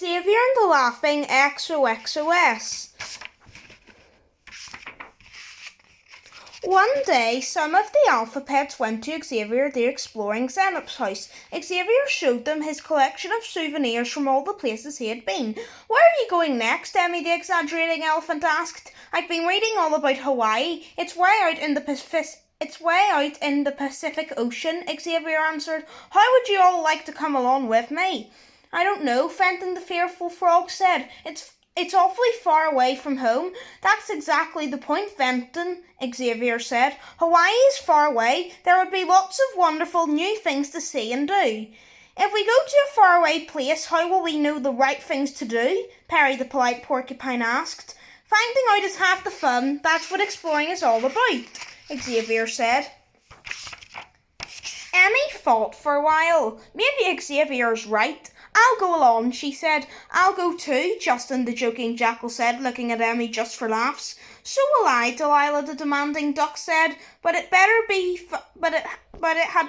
Xavier and the Laughing XOXOS. One day, some of the AlphaPets went to Xavier the Exploring Zenop's house. Xavier showed them his collection of souvenirs from all the places he had been. "Where are you going next?" Emmy the exaggerating elephant asked. "I've been reading all about Hawaii. It's way out in the Pacific Ocean," Xavier answered. "How would you all like to come along with me?" "I don't know," Fenton the fearful frog said. It's awfully far away from home." "That's exactly the point, Fenton," Xavier said. "Hawaii is far away. There would be lots of wonderful new things to see and do." "If we go to a faraway place, how will we know the right things to do?" Perry the polite porcupine asked. "Finding out is half the fun. That's what exploring is all about," Xavier said. Emmy thought for a while. "Maybe Xavier's right. I'll go along," she said. "I'll go too," Justin the joking jackal said, looking at Emmy just for laughs. "So will I," Delilah the demanding duck said. But it had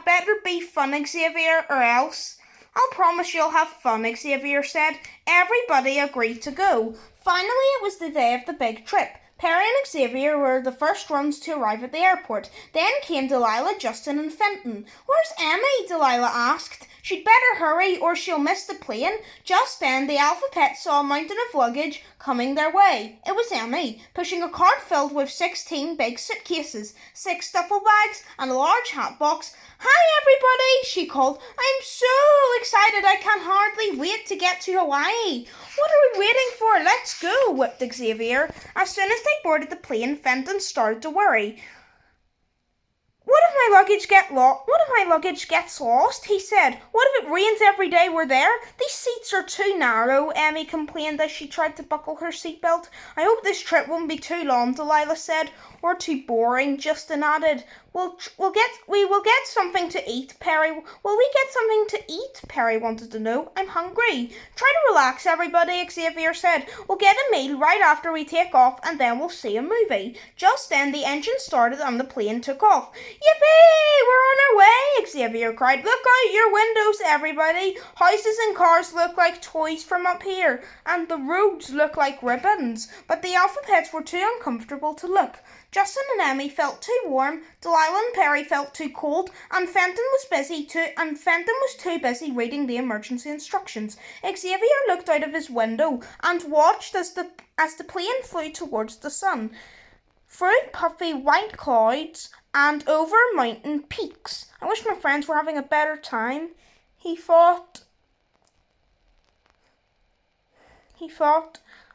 better be fun, Xavier, or else." "I'll promise you'll have fun," Xavier said. Everybody agreed to go. Finally, it was the day of the big trip. Perry and Xavier were the first ones to arrive at the airport. Then came Delilah, Justin and Fenton. "Where's Emmy?" Delilah asked. "She'd better hurry or she'll miss the plane." Just then the AlphaPets saw a mountain of luggage coming their way. It was Emmy, pushing a cart filled with 16 big suitcases, 6 duffel bags and a large hat box. "Hi everybody," she called. "I'm so excited I can hardly wait to get to Hawaii." "What are we waiting for? Let's go," whipped Xavier. As soon as they boarded the plane, Fenton started to worry. What if my luggage gets lost?" he said. "What if it rains every day we're there? These seats are too narrow," Emmy complained as she tried to buckle her seatbelt. "I hope this trip won't be too long," Delilah said. "Or too boring," Justin added. We will get something to eat," Will we get something to eat?" Perry wanted to know. "I'm hungry." "Try to relax, everybody," Xavier said. "We'll get a meal right after we take off and then we'll see a movie." Just then the engine started and the plane took off. "Yippee! We're on our way!" Xavier cried. "Look out your windows, everybody. Houses and cars look like toys from up here, and the roads look like ribbons." But the AlphaPets were too uncomfortable to look. Justin and Emmy felt too warm, Delilah and Perry felt too cold, and Fenton was too busy reading the emergency instructions. Xavier looked out of his window and watched as the plane flew towards the sun, through puffy white clouds and over mountain peaks. "I wish my friends were having a better time," he thought.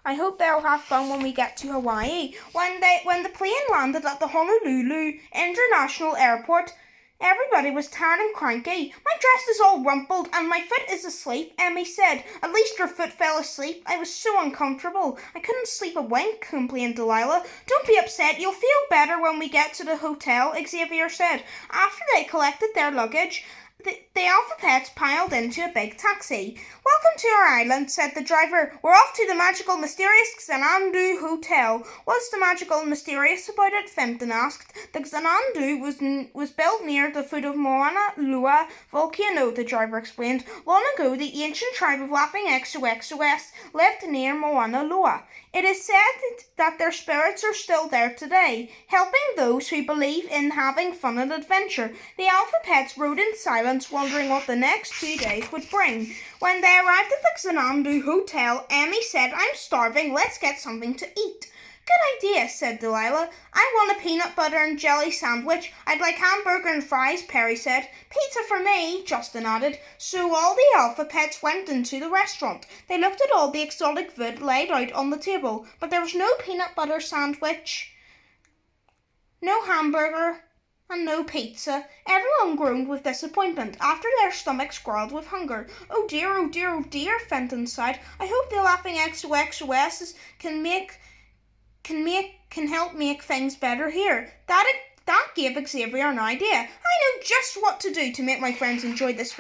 "I hope they'll have fun when we get to Hawaii." When the plane landed at the Honolulu International Airport, everybody was tired and cranky. "My dress is all rumpled and my foot is asleep," Emmy said. "At least your foot fell asleep. I was so uncomfortable. I couldn't sleep a wink," complained Delilah. "Don't be upset. You'll feel better when we get to the hotel," Xavier said. After they collected their luggage, the AlphaPets piled into a big taxi. "Welcome to our island," said the driver. "We're off to the magical, mysterious Xanadu Hotel." "What's the magical and mysterious about it?" Fenton asked. "The Xanadu was built near the foot of Mauna Loa volcano," the driver explained. "Long ago, the ancient tribe of Laughing XOXOS lived near Mauna Loa. It is said that their spirits are still there today, helping those who believe in having fun and adventure." The AlphaPets rode in silence, wondering what the next 2 days would bring. When they arrived at the Xanadu Hotel, Emmy said, "I'm starving. Let's get something to eat." "Good idea," said Delilah. "I want a peanut butter and jelly sandwich. I'd like hamburger and fries," Perry said. "Pizza for me," Justin added. So all the AlphaPets went into the restaurant. They looked at all the exotic food laid out on the table, but there was no peanut butter sandwich, no hamburger, and no pizza. Everyone groaned with disappointment after their stomachs growled with hunger. "Oh dear, oh dear, oh dear," Fenton sighed. "I hope the Laughing XOXOS can help make things better here." That gave Xavier an idea. "I know just what to do to make my friends enjoy this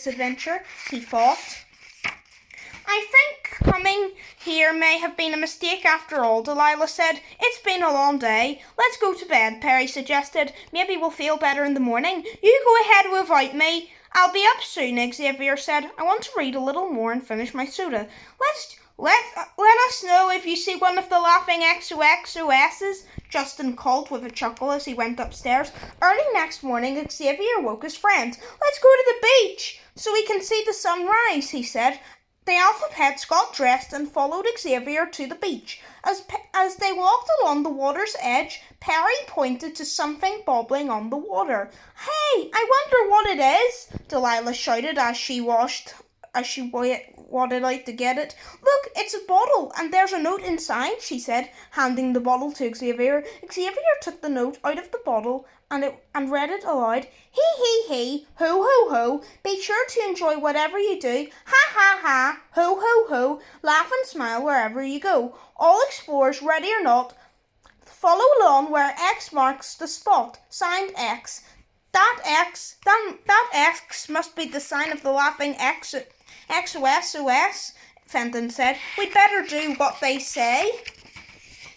adventure," he thought. "I think coming here may have been a mistake after all," Delilah said. "It's been a long day." "Let's go to bed," Perry suggested. "Maybe we'll feel better in the morning." "You go ahead without me. I'll be up soon, Xavier said. I want to read a little more and finish my soda. Let us know if you see one of the laughing xoxos, Justin called with a chuckle as he went upstairs. Early next morning, Xavier woke his friend. Let's go to the beach so we can see the sunrise, he said. The AlphaPets got dressed and followed Xavier to the beach. As they walked along the water's edge, Perry pointed to something bobbling on the water. Hey, I wonder what it is, Delilah shouted as she wadded out to get it. Look, it's a bottle, and there's a note inside, she said, handing the bottle to Xavier. Xavier took the note out of the bottle and read it aloud. He, ho, ho, ho, be sure to enjoy whatever you do. Ha, ha, ha, ho, ho, ho, laugh and smile wherever you go. All explorers, ready or not, follow along where X marks the spot. Signed X. That X must be the sign of the laughing XOSOS, Fenton said. We'd better do what they say.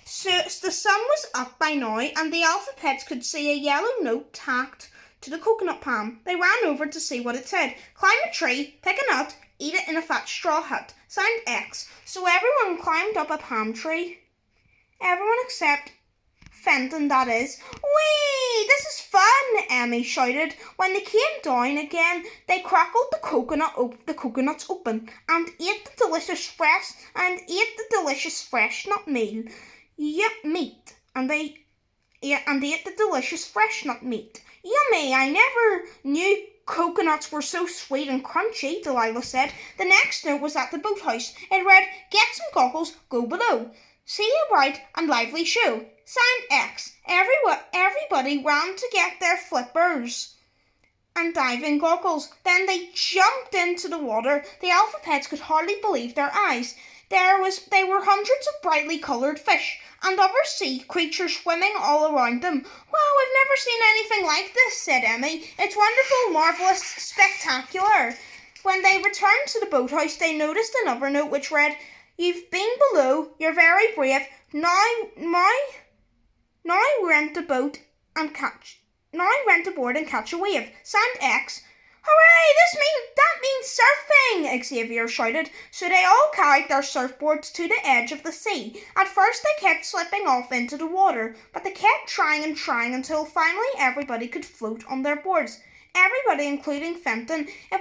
So the sun was up by now, and the AlphaPets could see a yellow note tacked to the coconut palm. They ran over to see what it said. Climb a tree, pick a nut, eat it in a fat straw hut. Signed X. So everyone climbed up a palm tree. Everyone except Fenton, that is. Whee! This is fun, Emmy shouted. When they came down again, they crackled the coconuts open and ate the delicious fresh nut meat. And they ate the delicious fresh nut meat. Yummy! I never knew coconuts were so sweet and crunchy, Delilah said. The next note was at the boathouse. It read, Get some goggles, go below. See a bright and lively show. Signed X. Everybody ran to get their flippers and diving goggles. Then they jumped into the water. The AlphaPets could hardly believe their eyes. They were hundreds of brightly coloured fish and other sea creatures swimming all around them. Wow, I've never seen anything like this, said Emmy. It's wonderful, marvellous, spectacular. When they returned to the boathouse, they noticed another note which read, You've been below, you're very brave. Now rent aboard and catch a wave. Signed X. Hooray! That means surfing, Xavier shouted. So they all carried their surfboards to the edge of the sea. At first they kept slipping off into the water, but they kept trying until finally everybody could float on their boards. Everybody, including Fenton. If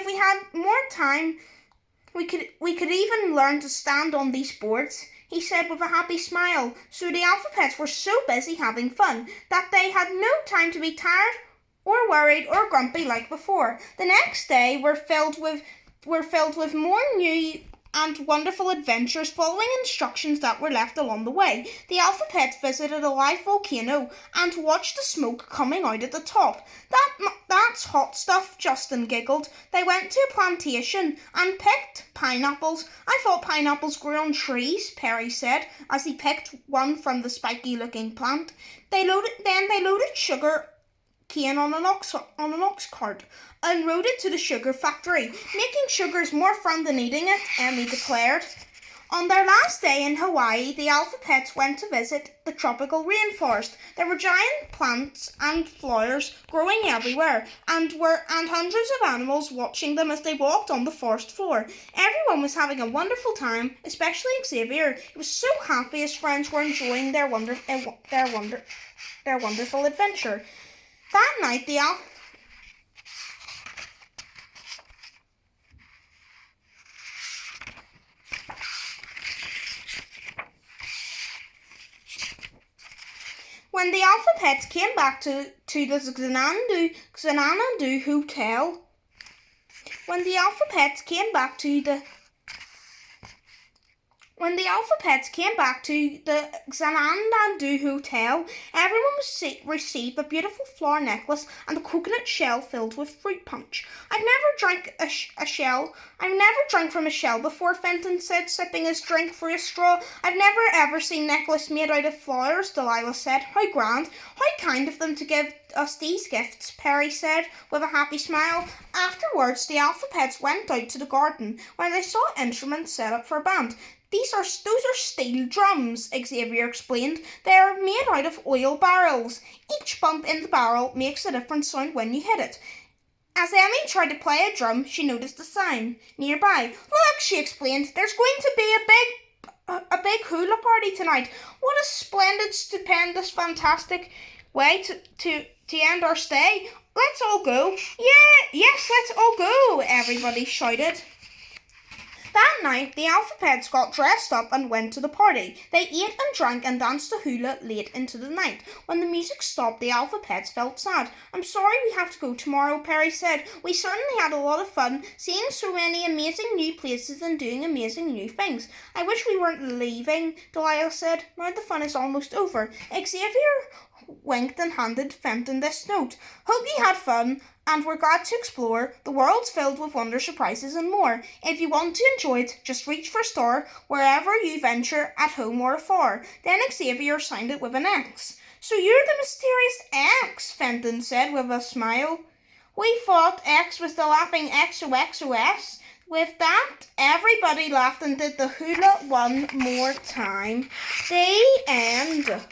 we had more time, we could even learn to stand on these boards, he said with a happy smile. So the AlphaPets were so busy having fun that they had no time to be tired or worried or grumpy like before. The next day were filled with more new and wonderful adventures following instructions that were left along the way. The AlphaPets visited a live volcano and watched the smoke coming out at the top. That's hot stuff, Justin giggled. They went to a plantation and picked pineapples. I thought pineapples grew on trees, Perry said, as he picked one from the spiky-looking plant. They loaded sugar cane on an ox cart and rode it to the sugar factory. Making sugar is more fun than eating it, Emmy declared. On their last day in Hawaii, the AlphaPets went to visit the tropical rainforest. There were giant plants and flowers growing everywhere, and hundreds of animals watching them as they walked on the forest floor. Everyone was having a wonderful time, especially Xavier. He was so happy his friends were enjoying their wonderful adventure. That night, when the AlphaPets came back to the Xanadu Hotel, When the AlphaPets came back to the Xanadu Hotel, everyone received a beautiful flower necklace and a coconut shell filled with fruit punch. I've never drank from a shell before, Fenton said, sipping his drink through a straw. I've never ever seen necklace made out of flowers, Delilah said. How grand. How kind of them to give us these gifts, Perry said, with a happy smile. Afterwards, the AlphaPets went out to the garden, where they saw instruments set up for a band. Those are steel drums, Xavier explained. They are made out of oil barrels. Each bump in the barrel makes a different sound when you hit it. As Emmy tried to play a drum, she noticed a sign nearby. Look, she explained, there's going to be a big hula party tonight. What a splendid, stupendous, fantastic way to end our stay. Let's all go. Yes, let's all go, everybody shouted. That night, the AlphaPets got dressed up and went to the party. They ate and drank and danced the hula late into the night. When the music stopped, the AlphaPets felt sad. I'm sorry we have to go tomorrow, Perry said. We certainly had a lot of fun, seeing so many amazing new places and doing amazing new things. I wish we weren't leaving, Delilah said. Now the fun is almost over. Xavier winked and handed Fenton this note. Hope you had fun and we're glad to explore. The world's filled with wonder, surprises and more. If you want to enjoy it, just reach for star wherever you venture, at home or afar. Then Xavier signed it with an X. So you're the mysterious X, Fenton said with a smile. We thought X was the laughing xoxos. With that, everybody laughed and did the hula one more time. The end.